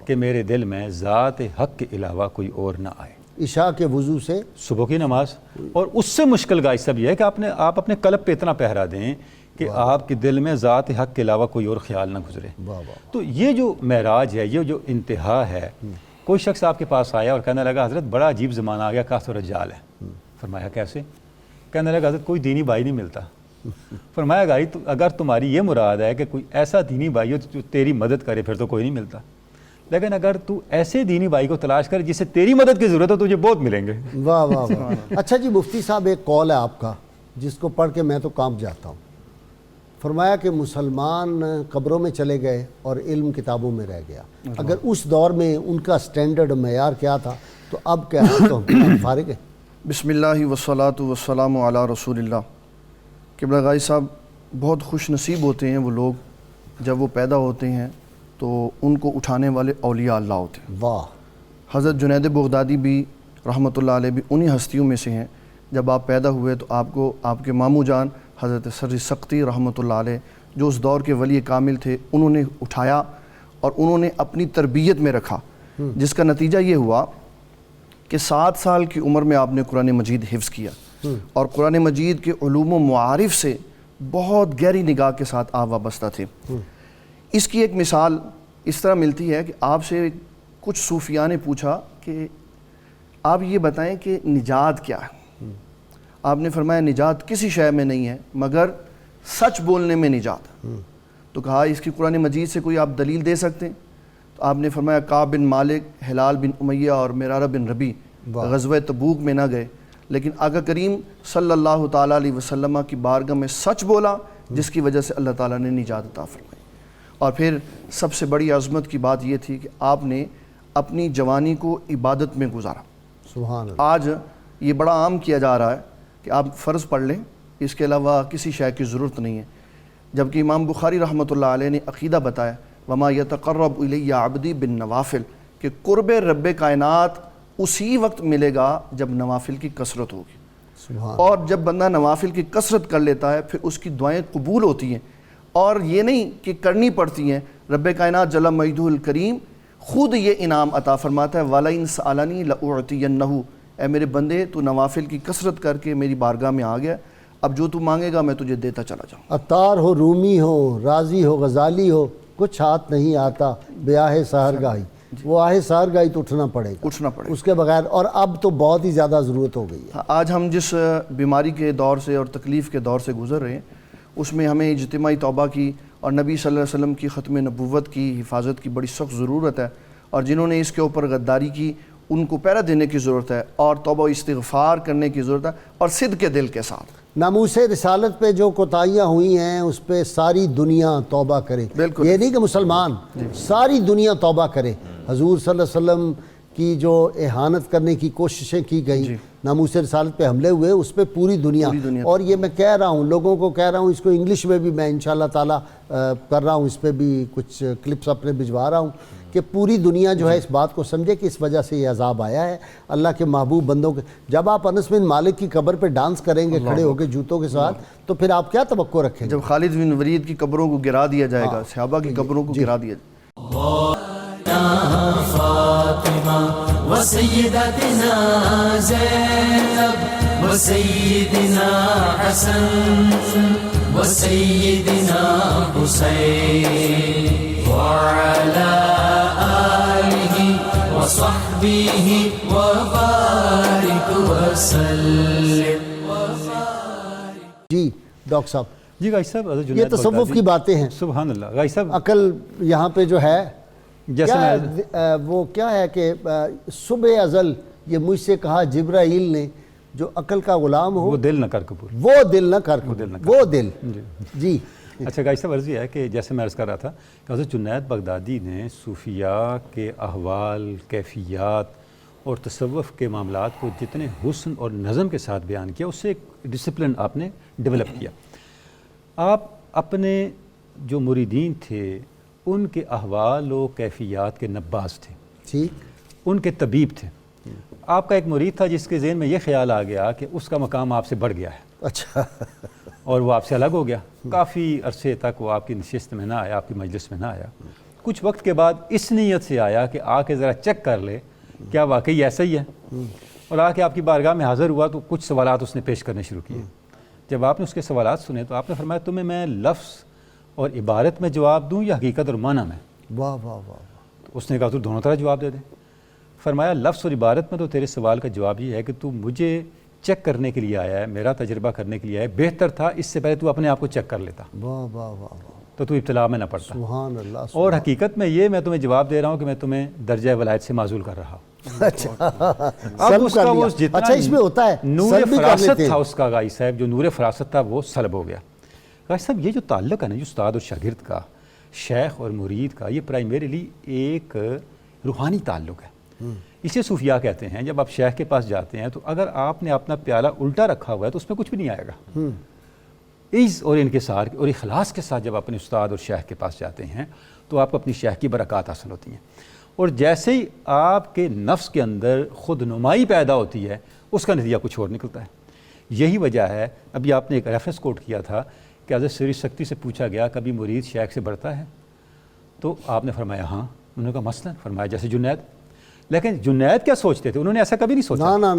کہ میرے دل میں ذات حق کے علاوہ کوئی اور نہ آئے. عشاء کے وضو سے صبح کی نماز, اور اس سے مشکل غازی صاحب یہ ہے کہ آپ اپنے قلب پہ اتنا پہرا دیں کہ آپ کے دل میں ذات حق کے علاوہ کوئی اور خیال نہ گزرے. تو یہ جو معراج ہے, یہ جو انتہا ہے, کوئی شخص آپ کے پاس آیا اور کہنے لگا حضرت بڑا عجیب زمانہ آ گیا, کافر رجال ہے. فرمایا کیسے؟ کہنے لگا حضرت کوئی دینی بھائی نہیں ملتا. فرمایا بھائی اگر تمہاری یہ مراد ہے کہ کوئی ایسا دینی بھائی ہو جو تیری مدد کرے پھر تو کوئی نہیں ملتا، لیکن اگر تو ایسے دینی بھائی کو تلاش کر جسے تیری مدد کی ضرورت ہے تجھے بہت ملیں گے. واہ واہ واہ. اچھا جی مفتی صاحب ایک قول ہے آپ کا جس کو پڑھ کے میں تو کانپ جاتا ہوں. فرمایا کہ مسلمان قبروں میں چلے گئے اور علم کتابوں میں رہ گیا. اگر اس دور میں ان کا سٹینڈرڈ معیار کیا تھا تو اب کیا ہے تو ہم فارغ ہیں. بسم اللہ والصلاۃ والسلام علی رسول اللہ. قبلہ غازی صاحب بہت خوش نصیب ہوتے ہیں وہ لوگ جب وہ پیدا ہوتے ہیں تو ان کو اٹھانے والے اولیاء اللہ ہوتے ہیں. واہ. حضرت جنید بغدادی بھی رحمۃ اللہ علیہ بھی انہی ہستیوں میں سے ہیں. جب آپ پیدا ہوئے تو آپ کو آپ کے ماموں جان حضرت سر سقطی رحمۃ اللہ علیہ جو اس دور کے ولی کامل تھے انہوں نے اٹھایا اور انہوں نے اپنی تربیت میں رکھا، جس کا نتیجہ یہ ہوا کہ 7 سال کی عمر میں آپ نے قرآن مجید حفظ کیا اور قرآن مجید کے علوم و معارف سے بہت گہری نگاہ کے ساتھ آپ وابستہ تھے. اس کی ایک مثال اس طرح ملتی ہے کہ آپ سے کچھ صوفیاء نے پوچھا کہ آپ یہ بتائیں کہ نجات کیا ہے. آپ نے فرمایا نجات کسی شے میں نہیں ہے مگر سچ بولنے میں نجات. تو کہا اس کی قرآن مجید سے کوئی آپ دلیل دے سکتے ہیں؟ تو آپ نے فرمایا کعب بن مالک، ہلال بن امیہ اور مرارہ بن ربی غزوہ تبوک میں نہ گئے لیکن آقا کریم صلی اللہ تعالیٰ علیہ وسلم کی بارگاہ میں سچ بولا جس کی وجہ سے اللہ تعالیٰ نے نجات عطا فرمائی. اور پھر سب سے بڑی عظمت کی بات یہ تھی کہ آپ نے اپنی جوانی کو عبادت میں گزارا. سبحان اللہ. آج یہ بڑا عام کیا جا رہا ہے کہ آپ فرض پڑھ لیں اس کے علاوہ کسی شے کی ضرورت نہیں ہے، جبکہ امام بخاری رحمۃ اللہ علیہ نے عقیدہ بتایا وما یتقرب الی عبدی بالنوافل کہ قرب رب کائنات اسی وقت ملے گا جب نوافل کی کثرت ہوگی. سبحان. اور جب بندہ نوافل کی کثرت کر لیتا ہے پھر اس کی دعائیں قبول ہوتی ہیں اور یہ نہیں کہ کرنی پڑتی ہیں. رب کائنات جل مجدہ الکریم خود یہ انعام عطا فرماتا ہے وَلَئِن سَأَلَنِي لَأُعْطِيَنَّهُ اے میرے بندے تو نوافل کی کثرت کر کے میری بارگاہ میں آ گیا، اب جو تو مانگے گا میں تجھے دیتا چلا جاؤں. عطار ہو، رومی ہو، رازی ہو، غزالی ہو، کچھ ہاتھ نہیں آتا بیاہ سحرگاہی. وہ آہ سحرگاہی تو اٹھنا پڑے گا، اٹھنا پڑے گا اس کے بغیر. اور اب تو بہت ہی زیادہ ضرورت ہو گئی ہے. آج ہم جس بیماری کے دور سے اور تکلیف کے دور سے گزر رہے ہیں اس میں ہمیں اجتماعی توبہ کی اور نبی صلی اللہ علیہ وسلم کی ختم نبوت کی حفاظت کی بڑی سخت ضرورت ہے. اور جنہوں نے اس کے اوپر غداری کی ان کو پہرا دینے کی ضرورت ہے اور توبہ و استغفار کرنے کی ضرورت ہے اور صدق کے دل کے ساتھ. ناموس رسالت پہ جو کوتاہیاں ہوئی ہیں اس پہ ساری دنیا توبہ کرے. بالکل. یہ نہیں کہ مسلمان، ساری دنیا توبہ کرے. حضور صلی اللہ علیہ وسلم کی جو اہانت کرنے کی کوششیں کی گئیں، ناموس رسالت پہ حملے ہوئے، اس پہ پوری دنیا. اور یہ میں کہہ رہا ہوں لوگوں کو کہہ رہا ہوں، اس کو انگلش میں بھی میں انشاءاللہ تعالیٰ کر رہا ہوں، اس پہ بھی کچھ کلپس اپنے بھجوا رہا ہوں کہ پوری دنیا جو ہے اس بات کو سمجھے کہ اس وجہ سے یہ عذاب آیا ہے اللہ کے محبوب بندوں کے. جب آپ انس بن مالک کی قبر پہ ڈانس کریں گے کھڑے ہو کے جوتوں کے ساتھ تو پھر آپ کیا توقع رکھیں گے؟ جب خالد بن ولید کی قبروں کو گرا دیا جائے گا، صحابہ کی قبروں کو گرا دیا جائے گا. فاطمہ وسیدتنا زینب وسیدنا حسن وسیدنا حسین وعلى آلہ وصحبہ وبارک وسلم. جی ڈاکٹر صاحب. جی غازی صاحب حضرت یہ جنید تصوف بغدادی- کی باتیں ہیں. سبحان اللہ. غازی صاحب عقل یہاں پہ جو ہے جیسے کیا میں وہ کیا ہے کہ صبح ازل یہ مجھ سے کہا جبرائیل نے جو عقل کا غلام ہو وہ دل نہ کر قبول. وہ دل نہ کر وہ دل. جی اچھا غازی صاحب عرض یہ ہے کہ جیسے میں عرض کر رہا تھا کہ حضرت جنید بغدادی نے صوفیاء کے احوال، کیفیات اور تصوف کے معاملات کو جتنے حسن اور نظم کے ساتھ بیان کیا اس سے ایک ڈسپلن آپ نے ڈیولپ کیا. آپ اپنے جو مریدین تھے ان کے احوال و کیفیات کے نباز تھے، ٹھیک. ان کے طبیب تھے. آپ کا ایک مرید تھا جس کے ذہن میں یہ خیال آ گیا کہ اس کا مقام آپ سے بڑھ گیا ہے اچھا. اور وہ آپ سے الگ ہو گیا. کافی عرصے تک وہ آپ کی نشست میں نہ آیا، آپ کی مجلس میں نہ آیا. کچھ وقت کے بعد اس نیت سے آیا کہ آ کے ذرا چیک کر لے کیا واقعی ایسا ہی ہے، اور آ کے آپ کی بارگاہ میں حاضر ہوا تو کچھ سوالات اس نے پیش کرنے شروع کیے. جب آپ نے اس کے سوالات سنے تو آپ نے فرمایا تمہیں میں لفظ اور عبارت میں جواب دوں یا حقیقت اور معنی میں؟ واہ واہ واہ. تو اس نے کہا تو دونوں طرح جواب دے دیں. فرمایا لفظ اور عبارت میں تو تیرے سوال کا جواب یہ ہے کہ تو مجھے چیک کرنے کے لیے آیا ہے، میرا تجربہ کرنے کے لیے آیا ہے، بہتر تھا اس سے پہلے تو اپنے آپ کو چیک کر لیتا، واہ واہ واہ واہ، تو ابتلا میں نہ پڑتا۔ سبحان اللہ۔ اور حقیقت میں یہ میں تمہیں جواب دے رہا ہوں کہ میں تمہیں درجہ ولایت سے معزول کر رہا ہوں۔ اچھا، اب اس کا وہ جتنا اچھا اس میں ہوتا ہے نور فراست تھا اس کا، غازی صاحب جو نور فراست تھا وہ سلب ہو گیا۔ غازی صاحب یہ جو تعلق ہے نا جو استاد اور شاگرد کا، شیخ اور مرید کا، یہ پرائمریلی ایک روحانی تعلق ہے۔ اسے صوفیاء کہتے ہیں۔ جب آپ شیخ کے پاس جاتے ہیں تو اگر آپ نے اپنا پیالہ الٹا رکھا ہوا ہے تو اس میں کچھ بھی نہیں آئے گا۔ عز اور انکسار اور اخلاص کے ساتھ جب اپنے استاد اور شیخ کے پاس جاتے ہیں تو آپ کو اپنی شیخ کی برکات حاصل ہوتی ہیں، اور جیسے ہی آپ کے نفس کے اندر خود نمائی پیدا ہوتی ہے اس کا نتیجہ کچھ اور نکلتا ہے۔ یہی وجہ ہے، ابھی آپ نے ایک ریفرنس کوٹ کیا تھا کہ حضرت سری سکتی سے پوچھا گیا کبھی مرید شیخ سے بڑھتا ہے؟ تو آپ نے فرمایا ہاں۔ انہوں نے کہا مثلاً؟ فرمایا جیسے جنید۔ لیکن جنید کیا سوچتے تھے؟ انہوں نے ایسا کبھی نہیں سوچا۔ نا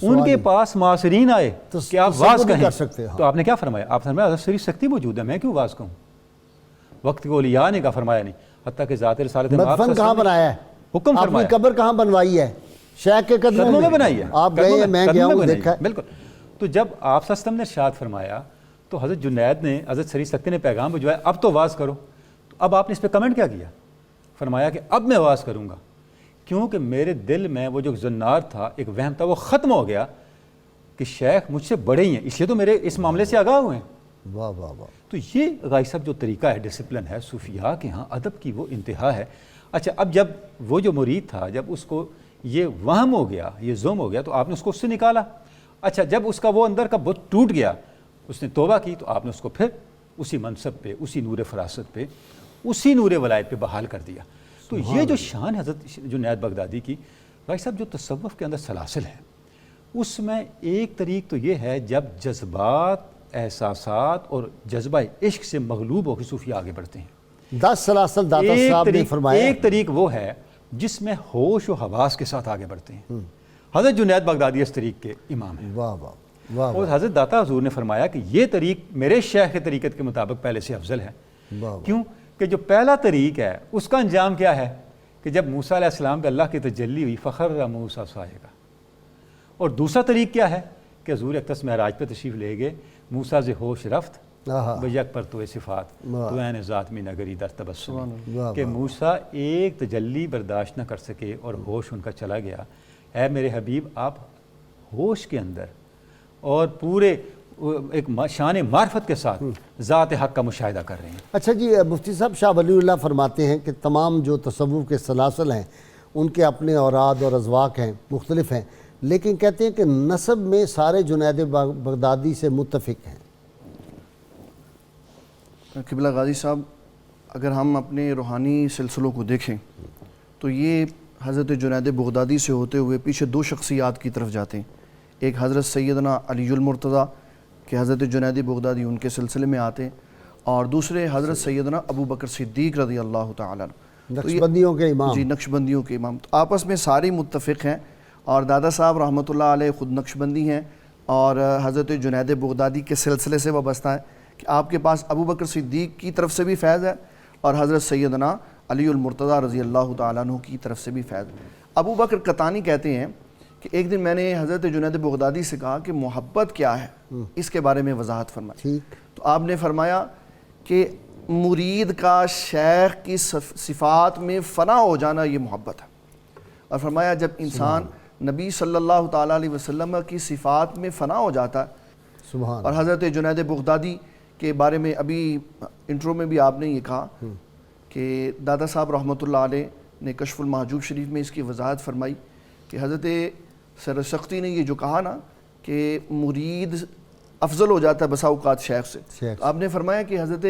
ان کے پاس معاصرین آئے کہ آپ واز کہیں، سکتے تو آپ نے کیا فرمایا؟ آپ نے فرمایا حضرت سری سکتی موجود ہے، میں کیوں واز کہوں؟ وقت کے اولیاء نے کہا فرمایا نہیں، حتیٰ کہ ذات رسالت مدفن کہاں بنایا ہے؟ حکم آپ فرمایا۔ نے قبر کہاں بنوائی ہے؟ شیخ کے قدموں میں بنائی ہے۔ آپ گئے ہیں، میں گیا ہوں، دیکھا ہے۔ بالکل۔ تو جب آپ صلی اللہ علیہ وسلم نے ارشاد فرمایا تو حضرت جنید نے، حضرت سری سکتی نے پیغام بھجوایا اب تو واز کرو۔ تو اب آپ نے اس پہ کمنٹ کیا کیا؟ فرمایا کہ اب میں واز کروں گا، کیونکہ میرے دل میں وہ جو زنار تھا، ایک وہم تھا، وہ ختم ہو گیا کہ شیخ مجھ سے بڑے ہی ہیں، اس لیے تو میرے اس معاملے سے آگاہ ہوئے ہیں۔ واہ واہ واہ۔ تو یہ غازی صاحب جو طریقہ ہے، ڈسپلن ہے صوفیاء کے ہاں، ادب کی وہ انتہا ہے۔ اچھا، اب جب وہ جو مرید تھا، جب اس کو یہ وہم ہو گیا، یہ ظلم ہو گیا، تو آپ نے اس کو اس سے نکالا۔ اچھا، جب اس کا وہ اندر کا بت ٹوٹ گیا، اس نے توبہ کی، تو آپ نے اس کو پھر اسی منصب پہ، اسی نور فراست پہ، اسی نور ولایت پہ بحال کر دیا۔ تو یہ جو شان حضرت جنید بغدادی کی، بھائی صاحب جو تصوف کے اندر سلاسل ہے، اس میں ایک طریق تو یہ ہے جب جذبات، احساسات اور جذبہ عشق سے مغلوب ہو کے صوفیاء آگے بڑھتے ہیں۔ 10 سلاسل داتا صاحب نے فرمایا۔ ایک طریق وہ ہے جس میں ہوش و حواس کے ساتھ آگے بڑھتے ہیں۔ حضرت جنید بغدادی اس طریق کے امام ہیں۔ واہ واہ واہ اور حضرت داتا حضور نے فرمایا کہ یہ طریق میرے شیخ کے طریقت کے مطابق پہلے سے افضل ہے۔ واہ۔ کیوں کہ جو پہلا طریق ہے اس کا انجام کیا ہے کہ جب موسیٰ علیہ السلام پہ اللہ کی تجلی ہوئی فخر موسیٰ صاعقہ، اور دوسرا طریق کیا ہے کہ حضور اقدس معراج پہ تشریف لے گئے، موسیٰ ز ہوش رفت بیک پر تو صفات تو این ذات میں نگری در تبسم، کہ موسیٰ ایک تجلی برداشت نہ کر سکے اور ہوش ان کا چلا گیا۔ اے میرے حبیب، آپ ہوش کے اندر اور پورے ایک شان معرفت کے ساتھ ذات حق کا مشاہدہ کر رہے ہیں۔ اچھا جی، مفتی صاحب شاہ ولی اللہ فرماتے ہیں کہ تمام جو تصوف کے سلاسل ہیں ان کے اپنے اوراد اور اذواق ہیں، مختلف ہیں، لیکن کہتے ہیں کہ نسب میں سارے جنید بغدادی سے متفق ہیں۔ قبلہ غازی صاحب، اگر ہم اپنے روحانی سلسلوں کو دیکھیں تو یہ حضرت جنید بغدادی سے ہوتے ہوئے پیچھے دو شخصیات کی طرف جاتے ہیں۔ ایک حضرت سیدنا علی المرتضیٰ کہ حضرت جنید بغدادی ان کے سلسلے میں آتے ہیں، اور دوسرے حضرت سیدنا ابو بکر صدیق رضی اللہ تعالیٰ عنہ، نقشبندیوں کے امام۔ جی، نقشبندیوں کے امام۔ تو آپس میں سارے متفق ہیں، اور دادا صاحب رحمۃ اللہ علیہ خود نقشبندی ہیں اور حضرت جنید بغدادی کے سلسلے سے وابستہ ہے کہ آپ کے پاس ابو بکر صدیق کی طرف سے بھی فیض ہے اور حضرت سیدنا علی المرتضیٰ رضی اللہ تعالیٰ عنہ کی طرف سے بھی فیض ہے۔ ابو بکر قطانی کہتے ہیں کہ ایک دن میں نے حضرت جنید بغدادی سے کہا کہ محبت کیا ہے، اس کے بارے میں وضاحت فرمائی۔ تو آپ نے فرمایا کہ مرید کا شیخ کی صفات میں فنا ہو جانا یہ محبت ہے، اور فرمایا جب انسان نبی صلی اللہ تعالیٰ علیہ وسلم کی صفات میں فنا ہو جاتا ہے۔ سبحان۔ اور حضرت جنید بغدادی کے بارے میں ابھی انٹرو میں بھی آپ نے یہ کہا کہ دادا صاحب رحمۃ اللہ علیہ نے کشف المحجوب شریف میں اس کی وضاحت فرمائی کہ حضرت سر سختی نے یہ جو کہا نا کہ مرید افضل ہو جاتا ہے بسا اوقات شیخ سے، آپ نے فرمایا کہ حضرت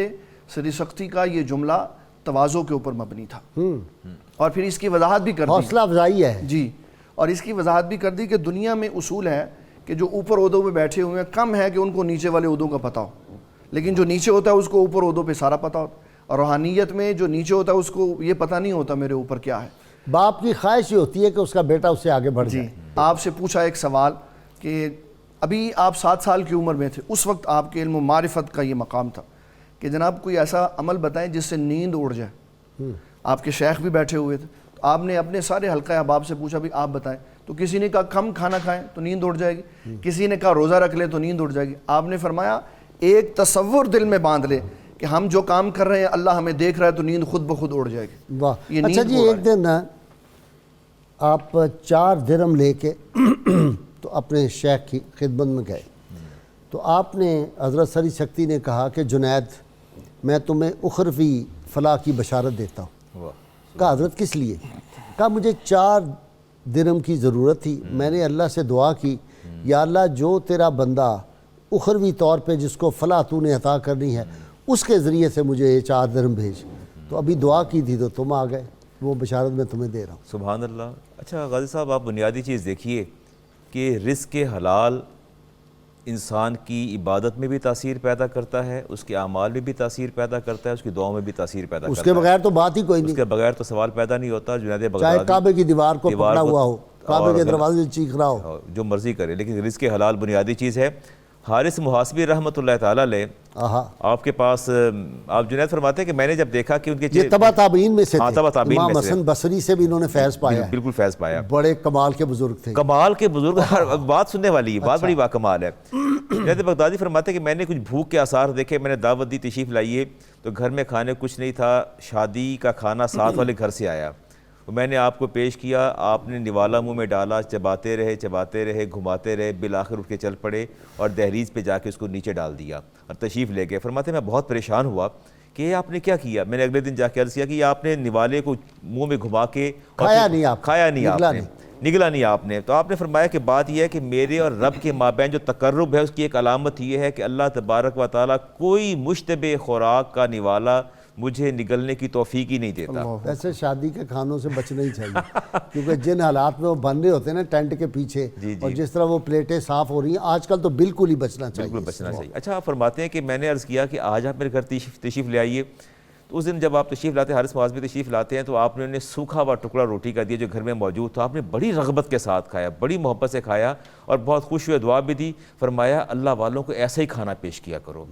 سر سختی کا یہ جملہ تواضع کے اوپر مبنی تھا، اور پھر اس کی وضاحت بھی کر دی، حوصلہ افزائی ہے جی، اور اس کی وضاحت بھی کر دی کہ دنیا میں اصول ہے کہ جو اوپر عہدوں پہ بیٹھے ہوئے ہیں کم ہے کہ ان کو نیچے والے عہدوں کا پتہ ہو، لیکن جو نیچے ہوتا ہے اس کو اوپر عہدوں پہ سارا پتہ ہوتا ہے، اور روحانیت میں جو نیچے ہوتا ہے اس کو یہ پتہ نہیں ہوتا میرے اوپر کیا ہے۔ باپ کی خواہش یہ ہوتی ہے کہ اس کا بیٹا اس سے آگے بڑھ جائے۔ آپ سے پوچھا ایک سوال کہ ابھی آپ 7 سال کی عمر میں تھے، اس وقت آپ کے علم و معرفت کا یہ مقام تھا کہ جناب کوئی ایسا عمل بتائیں جس سے نیند اڑ جائے۔ آپ کے شیخ بھی بیٹھے ہوئے تھے، تو آپ نے اپنے سارے حلقہ احباب سے پوچھا بھی آپ بتائیں، تو کسی نے کہا کم کھانا کھائیں تو نیند اڑ جائے گی، کسی نے کہا روزہ رکھ لیں تو نیند اڑ جائے گی۔ آپ نے فرمایا ایک تصور دل میں باندھ لے کہ ہم جو کام کر رہے ہیں اللہ ہمیں دیکھ رہا ہے، تو نیند خود بخود اڑ جائے گی۔ واہ، یہ اچھا نیند جی، ہو رہا ایک دن آپ 4 درہم لے کے تو اپنے شیخ کی خدمت میں گئے، تو آپ نے حضرت سری سکتی نے کہا کہ جنید میں تمہیں اخروی فلاح کی بشارت دیتا ہوں۔ کہا حضرت کس لیے؟ کہا مجھے 4 درہم کی ضرورت تھی، میں نے اللہ سے دعا کی یا اللہ جو تیرا بندہ اخروی طور پہ جس کو فلاح تو نے عطا کرنی ہے اس کے ذریعے سے مجھے یہ 4 درہم بھیج، تو ابھی دعا کی تھی تو تم آ گئے، وہ بشارت میں تمہیں دے رہا ہوں۔ سبحان اللہ۔ اچھا غازی صاحب، آپ بنیادی چیز دیکھیے کہ رزق حلال انسان کی عبادت میں بھی تاثیر پیدا کرتا ہے، اس کے اعمال میں بھی تاثیر پیدا کرتا ہے، اس کی دعاؤں میں بھی تاثیر پیدا کرتا ہے۔ اس کے بغیر تو بات ہی کوئی اس نہیں، کے بغیر تو سوال پیدا نہیں ہوتا۔ جنید چاہے بغدادی کعبے کی دیوار کو پکڑا ہوا ہو، کعبے کے دروازے سے چیخ رہا ہو، جو مرضی کرے، لیکن رزق حلال بنیادی چیز ہے۔ حارث محاسبی رحمۃ اللہ تعالیٰ علیہ آپ کے پاس، آپ جنید فرماتے ہیں کہ میں نے جب دیکھا کہ ان کے یہ تبع تابعین میں سے ہاں، تبع تھے، تابعین امام میں سے حسن بصری سے بھی انہوں نے فیض پایا ہے، بالکل فیض پایا، بڑے کمال کے بزرگ تھے، کمال کے بزرگ۔ بات سننے والی بات بڑی باکمال ہے۔ جنید بغدادی فرماتے ہیں کہ میں نے کچھ بھوک کے آثار دیکھے، میں نے دعوت دی تشریف لائیے، تو گھر میں کھانے کچھ نہیں تھا، شادی کا کھانا ساتھ والے گھر سے آیا، میں نے آپ کو پیش کیا، آپ نے نوالا منہ میں ڈالا، چباتے رہے، گھماتے رہے، بالآخر اٹھ کے چل پڑے اور دہلیز پہ جا کے اس کو نیچے ڈال دیا اور تشریف لے گئے۔ فرماتے ہیں میں بہت پریشان ہوا کہ یہ آپ نے کیا کیا۔ میں نے اگلے دن جا کے عرض کیا کہ یہ آپ نے نوالے کو منہ میں گھما کے کھایا نہیں نگلا نہیں آپ نے۔ تو آپ نے فرمایا کہ بات یہ ہے کہ میرے اور رب کے مابین جو تقرب ہے اس کی ایک علامت یہ ہے کہ اللہ تبارک و تعالیٰ کوئی مشتبہ خوراک کا نوالا مجھے نگلنے کی توفیق ہی نہیں دیتا۔ ایسے شادی کے کھانوں سے بچنا ہی چاہیے، کیونکہ جن حالات میں وہ بن رہے ہوتے ہیں نا ٹینٹ کے پیچھے، اور جس طرح وہ پلیٹیں صاف ہو رہی ہیں آج کل، تو بالکل ہی بچنا چاہیے، بالکل بچنا چاہیے۔ اچھا، آپ فرماتے ہیں کہ میں نے عرض کیا کہ آج آپ میرے گھر تشریف لے آئیے، تو اس دن جب آپ تشریف لاتے ہیں، حارث محاسبی تشریف لاتے ہیں، تو آپ نے انہیں سوکھا ہوا ٹکڑا روٹی کا دیا جو گھر میں موجود تھا، آپ نے بڑی رغبت کے ساتھ کھایا، بڑی محبت سے کھایا اور بہت خوش ہوئے، دعا بھی دی، فرمایا اللہ والوں کو ایسا ہی کھانا پیش کیا کرو۔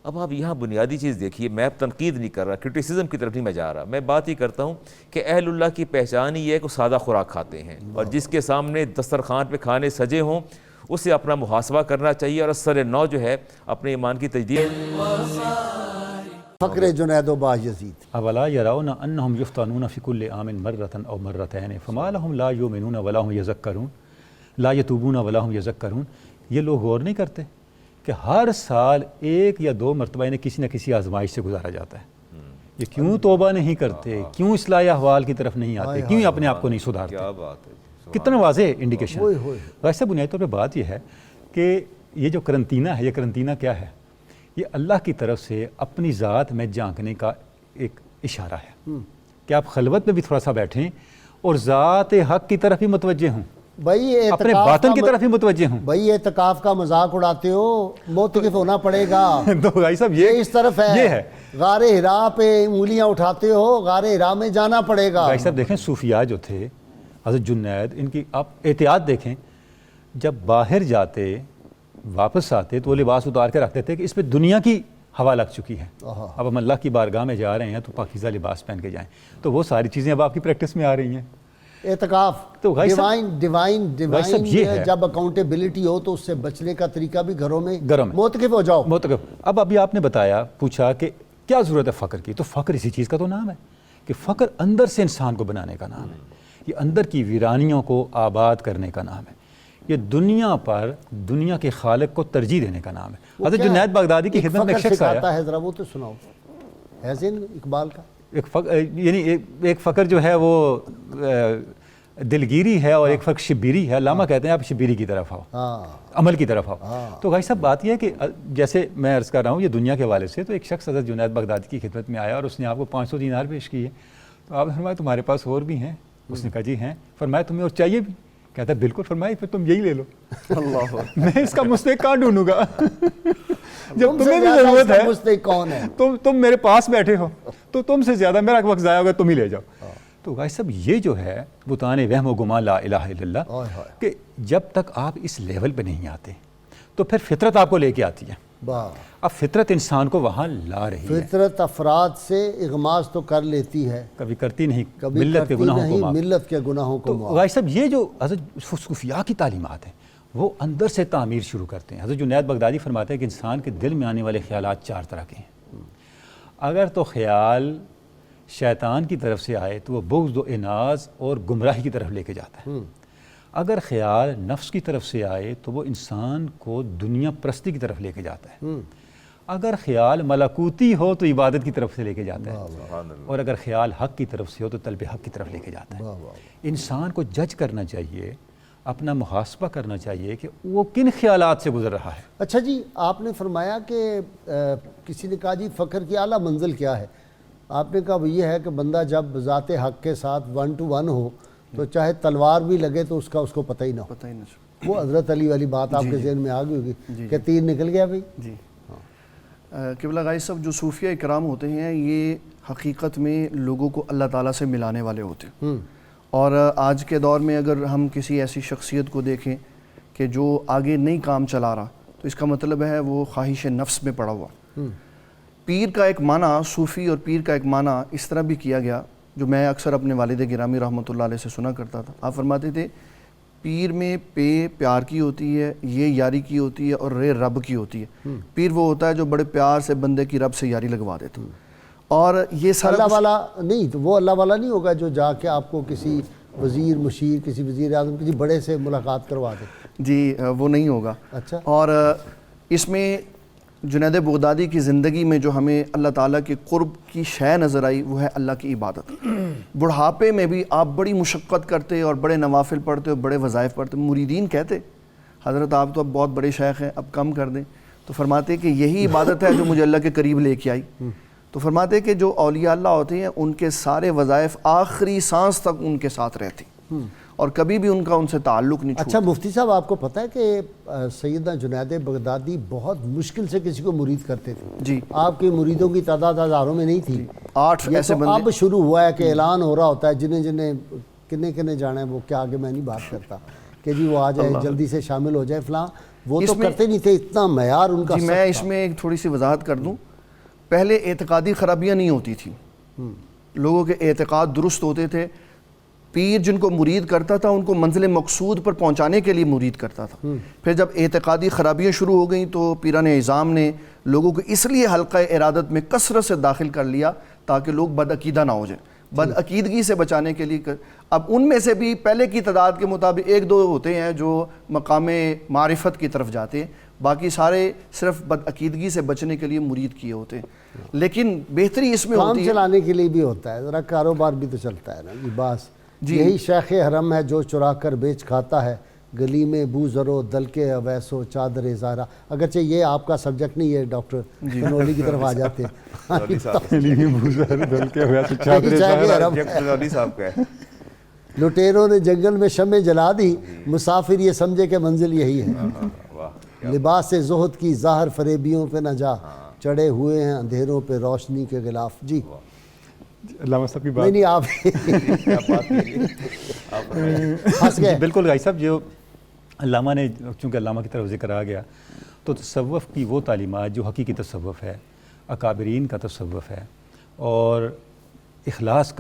اب آپ یہاں بنیادی چیز دیکھیے، میں اب تنقید نہیں کر رہا، کرٹیسزم کی طرف نہیں میں جا رہا، میں بات ہی کرتا ہوں کہ اہل اللہ کی پہچان ہی ہے کہ وہ سادہ خوراک کھاتے ہیں، اور جس کے سامنے دسترخوان پہ کھانے سجے ہوں اسے اپنا محاسبہ کرنا چاہیے، اور اثر نو جو ہے اپنے ایمان کی تجدید۔ فقر جنید و باجزید۔ اولا یرون انہم یفتنون فی کل عام مرۃ او مرتین فما لهم لا یؤمنون ولا هم یذکرون لا یتوبون ولا هم یذکرون۔ یہ لوگ غور نہیں کرتے کہ ہر سال 1 یا 2 مرتبہ انہیں کسی نہ کسی آزمائش سے گزارا جاتا ہے، یہ کیوں توبہ نہیں کرتے، کیوں اصلاح احوال کی طرف نہیں آتے، کیوں اپنے آپ کو نہیں سدھارتے۔ کیا بات ہے، کتنا واضح انڈیکیشن ہے۔ ویسے بنیادی طور پہ بات یہ ہے کہ یہ جو کرنٹینہ ہے، یہ کرنٹینہ کیا ہے؟ یہ اللہ کی طرف سے اپنی ذات میں جھانکنے کا ایک اشارہ ہے کہ آپ خلوت میں بھی تھوڑا سا بیٹھیں اور ذات حق کی طرف ہی متوجہ ہوں، بھائی اپنے باطن کی طرف ہی متوجہ ہوں۔ بھائی اعتکاف کا مذاق اڑاتے ہو، موتقف ہونا پڑے گا۔ تو بھائی صاحب یہ اس طرف ہے، یہ ہے غار ہرا پہ انگلیاں اٹھاتے ہو، غار ہرا میں جانا پڑے گا۔ بھائی صاحب دیکھیں صوفیاء جو تھے، حضرت جنید، ان کی آپ احتیاط دیکھیں، جب باہر جاتے واپس آتے تو وہ لباس اتار کے رکھتے تھے کہ اس پہ دنیا کی ہوا لگ چکی ہے، اب ہم اللہ کی بارگاہ میں جا رہے ہیں تو پاکیزہ لباس پہن کے جائیں۔ تو وہ ساری چیزیں اب آپ کی پریکٹس میں آ رہی ہیں۔ اعتکاف تو ڈیوائن یہ ہے، جب اکاؤنٹیبلٹی ہو تو اس سے بچنے کا طریقہ بھی گھروں میں گھروں میں موتقف ہو جاؤ۔ موتقف۔ اب ابھی آپ نے بتایا، پوچھا کہ کیا ضرورت ہے فقر کی، تو فقر اسی چیز کا تو نام ہے کہ فقر اندر سے انسان کو بنانے کا نام ہے، یہ اندر کی ویرانیوں کو آباد کرنے کا نام ہے، یہ دنیا پر دنیا کے خالق کو ترجیح دینے کا نام ہے۔ حضرت جنید بغدادی کی خدمت میں ایک شخص آیا ہے، ذرا وہ تو سناؤ، حسین اقبال کا یعنی ایک فقر جو ہے وہ دلگیری ہے اور ایک فقر شبیری ہے۔ علامہ کہتے ہیں آپ شبیری کی طرف آؤ، عمل کی طرف آؤ۔ تو بھائی صاحب بات یہ ہے کہ جیسے میں عرض کر رہا ہوں یہ دنیا کے حوالے سے، تو ایک شخص حضرت جنید بغدادی کی خدمت میں آیا اور اس نے آپ کو 500 دینار پیش کیے، تو آپ نے فرمایا تمہارے پاس اور بھی ہیں؟ اس نے کہا جی ہیں۔ فرمایا تمہیں اور چاہیے بھی؟ کہتا ہے بالکل۔ فرمایا پھر تم یہی لے لو، میں اس کا مستحق کہاں ڈھونڈوں گا، جب تمہیں بھی ضرورت ہے، مستحق کون ہے؟ تم میرے پاس بیٹھے ہو تو تم سے زیادہ میرا وقت ضائع ہوگا، تم ہی لے جاؤ۔ تو بھائی صاحب یہ جو ہے بتانے وہم و گمان لا الہ الا اللہ، کہ جب تک آپ اس لیول پہ نہیں آتے تو پھر فطرت آپ کو لے کے آتی ہے واہ، اب فطرت انسان کو وہاں لا رہی ہے، فطرت افراد سے اغماس تو کر لیتی ہے، کبھی کرتی نہیں، کبھی ملت کے کرتی گناہوں کو نہیں، معاف۔ ملت کے گناہوں کو تو معاف۔ بھائی صاحب یہ جو حضرت صوفیاء کی تعلیمات ہیں وہ اندر سے تعمیر شروع کرتے ہیں۔ حضرت جنید بغدادی فرماتے ہیں کہ انسان کے دل میں آنے والے خیالات 4 طرح کے ہیں۔ اگر تو خیال شیطان کی طرف سے آئے تو وہ بغض و اناز اور گمراہی کی طرف لے کے جاتا ہے، اگر خیال نفس کی طرف سے آئے تو وہ انسان کو دنیا پرستی کی طرف لے کے جاتا ہے، اگر خیال ملکوتی ہو تو عبادت کی طرف سے لے کے جاتا ہے، اور اگر خیال حق کی طرف سے ہو تو طلب حق کی طرف لے کے جاتا ہے۔ انسان کو جج کرنا چاہیے، اپنا محاسبہ کرنا چاہیے کہ وہ کن خیالات سے گزر رہا ہے۔ اچھا جی، آپ نے فرمایا کہ کسی نے کہا جی فقر کی اعلیٰ منزل کیا ہے؟ آپ نے کہا وہ یہ ہے کہ بندہ جب ذات حق کے ساتھ 1 to 1 ہو تو چاہے تلوار بھی لگے تو اس کا اس کو پتہ ہی نہ ہو۔ پتہ ہی نہیں۔ وہ حضرت علی والی بات آپ کے ذہن میں آ گئی ہوگی کہ تیر نکل گیا بھائی۔ جی قبلہ غائب صاحب، جو صوفیہ اکرام ہوتے ہیں یہ حقیقت میں لوگوں کو اللہ تعالیٰ سے ملانے والے ہوتے ہیں، اور آج کے دور میں اگر ہم کسی ایسی شخصیت کو دیکھیں کہ جو آگے نہیں کام چلا رہا تو اس کا مطلب ہے وہ خواہش نفس میں پڑا ہوا۔ پیر کا ایک معنی، صوفی اور پیر کا ایک معنی اس طرح بھی کیا گیا جو میں اکثر اپنے والد گرامی رحمۃ اللہ علیہ سے سنا کرتا تھا۔ آپ فرماتے تھے پیر میں پیار کی ہوتی ہے، یہ یاری کی ہوتی ہے، اور رب کی ہوتی ہے۔ پیر وہ ہوتا ہے جو بڑے پیار سے بندے کی رب سے یاری لگوا دیتا، اور یہ سارا اللہ والا نہیں تو وہ اللہ والا نہیں ہوگا جو جا کے آپ کو کسی وزیر مشیر، کسی وزیر اعظم، کسی بڑے سے ملاقات کروا دے۔ جی وہ نہیں ہوگا۔ اچھا، اور اس میں جنید بغدادی کی زندگی میں جو ہمیں اللہ تعالیٰ کے قرب کی شے نظر آئی وہ ہے اللہ کی عبادت۔ بڑھاپے میں بھی آپ بڑی مشقت کرتے اور بڑے نوافل پڑھتے اور بڑے وظائف پڑھتے، مریدین کہتے حضرت آپ تو اب بہت بڑے شیخ ہیں، اب کم کر دیں، تو فرماتے کہ یہی عبادت ہے جو مجھے اللہ کے قریب لے کے آئی۔ تو فرماتے کہ جو اولیاء اللہ ہوتے ہیں ان کے سارے وظائف آخری سانس تک ان کے ساتھ رہتی اور کبھی بھی ان سے تعلق نہیں چھوٹتا۔ اچھا مفتی صاحب، آپ کو پتہ ہے کہ سیدنا جنید بغدادی بہت مشکل سے کسی کو مرید کرتے تھے؟ جی، آپ کے مریدوں کی تعداد ہزاروں میں نہیں تھی، 8 یہ ایسے تو بندے۔ اب شروع ہوا ہے کہ اعلان ہو رہا ہوتا ہے، جنہیں جنہیں کنے جانا ہے وہ کیا، آگے میں نہیں بات کرتا کہ جی وہ آ جائے، جلدی سے شامل ہو جائے فلاں، وہ تو کرتے نہیں تھے، اتنا معیار ان کا۔ جی میں اس میں ایک تھوڑی سی وضاحت کر دوں۔ پہلے اعتقادی خرابیاں نہیں ہوتی تھیں، لوگوں کے اعتقاد درست ہوتے تھے۔ پیر جن کو مرید کرتا تھا ان کو منزل مقصود پر پہنچانے کے لیے مرید کرتا تھا۔ پھر جب اعتقادی خرابیاں شروع ہو گئیں تو پیران اعظام نے لوگوں کو اس لیے حلقہ ارادت میں کثرت سے داخل کر لیا تاکہ لوگ بدعقیدہ نہ ہو جائیں، بدعقیدگی سے بچانے کے لیے۔ اب ان میں سے بھی پہلے کی تعداد کے مطابق 1-2 ہوتے ہیں جو مقام معرفت کی طرف جاتے ہیں، باقی سارے صرف بدعقیدگی سے بچنے کے لیے مرید کیے ہوتے ہیں۔ لیکن بہتری اس میں کام ہوتی ہے، چلانے کے لیے بھی ہوتا ہے، ذرا کاروبار بھی تو چلتا ہے نا جی۔ باس یہی شیخ حرم ہے جو چرا کر بیچ کھاتا ہے، گلی میں بو ذرو دل کے اویسو چادر زارا۔ اگرچہ یہ آپ کا سبجیکٹ نہیں ہے، ڈاکٹر کنولی کی طرف آ جاتے ہیں۔ لٹیروں نے جنگل میں شمع جلا دی، مسافر یہ سمجھے کہ منزل یہی ہے۔ لباس زہد کی ظاہر فریبیوں پہ نہ جا، چڑھے ہوئے ہیں اندھیروں پہ روشنی کے غلاف۔ جی علامہ صاحب کی بات نہیں آپ پھنس گئے۔ بالکل بھائی صاحب، جو علامہ نے، چونکہ علامہ کی طرف ذکر آ گیا تو تصوف کی وہ تعلیمات جو حقیقی تصوف ہے، اکابرین کا تصوف ہے، اور اخلاص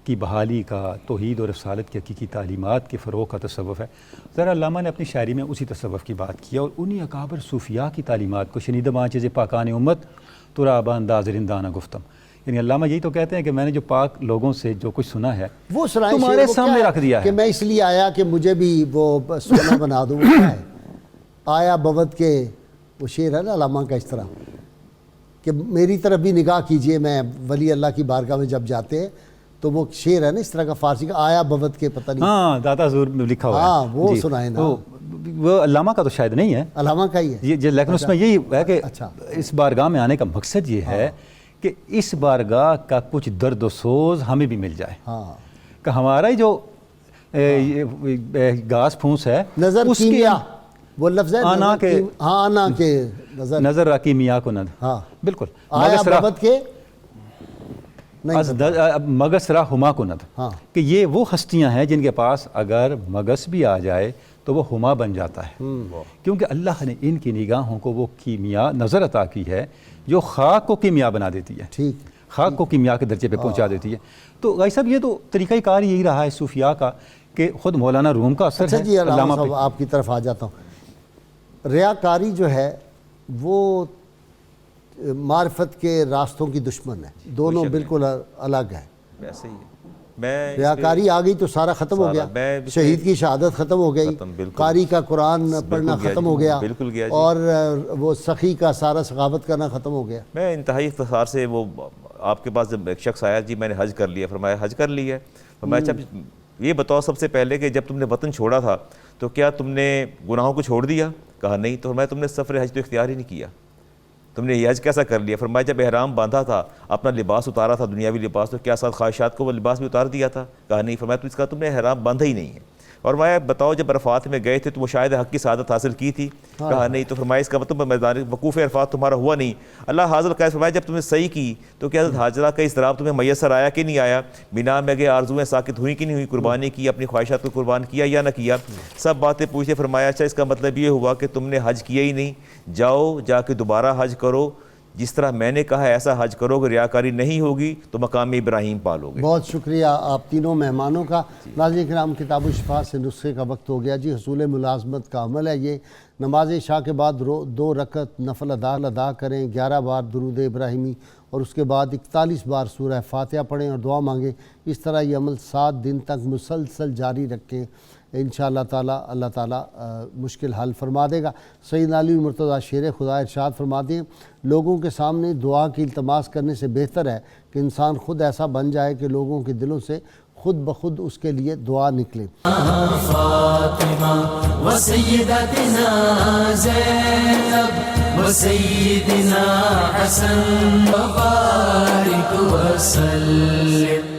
کی بحالی کا، توحید اور رسالت کی حقیقی تعلیمات کے فروغ کا تصوف ہے۔ ذرا علامہ نے اپنی شاعری میں اسی تصوف کی بات کی اور انہی اکابر صوفیاء کی تعلیمات کو شنیدہ چیز پاکان امت ترابا انداز رندانہ گفتم، یعنی علامہ یہی تو کہتے ہیں کہ میں نے جو پاک لوگوں سے جو کچھ سنا ہے وہ تمہارے سامنے رکھ دیا ہے کہ میں اس لیے آیا کہ مجھے بھی وہ سونا بنا دوں۔ وہ کیا ہے؟ آیا بوت کے، وہ شعر ہے نا علامہ کا اس طرح کہ میری طرف بھی نگاہ کیجئے، میں ولی اللہ کی بارگاہ میں جب جاتے ہیں تو وہ شعر ہے نا اس طرح کا فارسی کا، آیا بوت کے، پتہ نہیں، ہاں داتا حضور میں لکھا ہوا ہے۔ ہاں وہ سنائے نا، وہ علامہ کا تو شاید نہیں ہے، علامہ کا ہی ہے، لیکن اس میں یہی ہے کہ اس بارگاہ میں آنے کا مقصد یہ ہے کہ اس بارگاہ کا کچھ درد و سوز ہمیں بھی مل جائے، کہ ہمارا ہی جو گاس پھونس ہے نظر اس کی کیمیا، وہ لفظ ہے آنا کے، ہاں آنا کے نظر راکی میاں کو ند، ہاں بالکل آیا بوت کے از مگس را ہما کند، ہاں۔ کہ یہ وہ ہستیاں ہیں جن کے پاس اگر مگس بھی آ جائے تو وہ ہما بن جاتا ہے، کیونکہ اللہ نے ان کی نگاہوں کو وہ کیمیا نظر عطا کی ہے جو خاک کو کیمیا بنا دیتی ہے، ٹھیک، خاک کو کیمیا کے درجے پہ پہنچا دیتی ہے۔ تو غازی صاحب یہ تو طریقہ کار یہی رہا ہے صوفیاء کا کہ خود مولانا روم کا اثر اچھا ہے۔ جی علامہ علامہ صاحب آپ کی طرف آ جاتا ہوں۔ ریاکاری جو ہے وہ معرفت کے راستوں کی دشمن ہے، دونوں بالکل الگ ہیں۔ ایسے ہی ہے۔ میں ریاکاری آ گئی تو سارا ختم ہو گیا، شہید کی شہادت ختم ہو گئی، قاری کا قرآن پڑھنا ختم ہو گیا، اور وہ سخی کا سارا سخاوت کرنا ختم ہو گیا۔ میں انتہائی اختصار سے، وہ آپ کے پاس جب ایک شخص آیا، جی میں نے حج کر لیا، فرمایا حج کر لیا ہے، فرمایا اچھا یہ بتاؤ سب سے پہلے کہ جب تم نے وطن چھوڑا تھا تو کیا تم نے گناہوں کو چھوڑ دیا؟ کہا نہیں۔ تو فرمایا تم نے سفر حج تو اختیار ہی نہیں کیا، تم نے یہ حج کیسا کر لیا؟ فرمایا جب احرام باندھا تھا، اپنا لباس اتارا تھا دنیاوی لباس، تو کیا ساتھ خواہشات کو وہ لباس بھی اتار دیا تھا؟ کہا نہیں۔ فرمایا تو اس کا تم نے احرام باندھا ہی نہیں ہے۔ اور فرمایا بتاؤ جب عرفات میں گئے تھے تو مشاہد حق کی سعادت حاصل کی تھی؟ کہا نہیں۔ تو فرمایا اس کا مطلب میدان وقوف عرفات تمہارا ہوا نہیں۔ اللہ حاضر کا فرمایا جب تم نے صحیح کی تو کیا حضرت حاجرہ کا اضطراب تمہیں میسر آیا کہ نہیں آیا؟ مینا میں گئے، آرزویں ساکت ہوئی کہ نہیں ہوئی؟ قربانی کی، اپنی خواہشات کو قربان کیا یا نہ کیا؟ سب باتیں پوچھتے۔ فرمایا اچھا اس کا مطلب یہ ہوا کہ تم نے حج کیا ہی نہیں، جاؤ جا کے دوبارہ حج کرو، جس طرح میں نے کہا ایسا حج کرو کہ ریاکاری نہیں ہوگی تو مقام ابراہیم پالو گے۔ بہت شکریہ آپ تینوں مہمانوں کا۔ ناظرین کرام، کتاب الشفاء سے نسخے کا وقت ہو گیا جی۔ حصول ملازمت کا عمل ہے یہ، نماز عشاء کے بعد 2 رکعت نفل ادا کریں، 11 بار درود ابراہیمی، اور اس کے بعد 41 بار سورہ فاتحہ پڑھیں اور دعا مانگیں۔ اس طرح یہ عمل 7 دن تک مسلسل جاری رکھیں، انشاءاللہ تعالیٰ اللہ تعالیٰ مشکل حل فرما دے گا۔ سیدنا علی مرتضیٰ شیر خدا ارشاد فرماتے ہیں، لوگوں کے سامنے دعا کی التماس کرنے سے بہتر ہے کہ انسان خود ایسا بن جائے کہ لوگوں کے دلوں سے خود بخود اس کے لیے دعا نکلے۔ فاطمہ و سیدتنا زینب و سیدنا حسن و بارک وسلم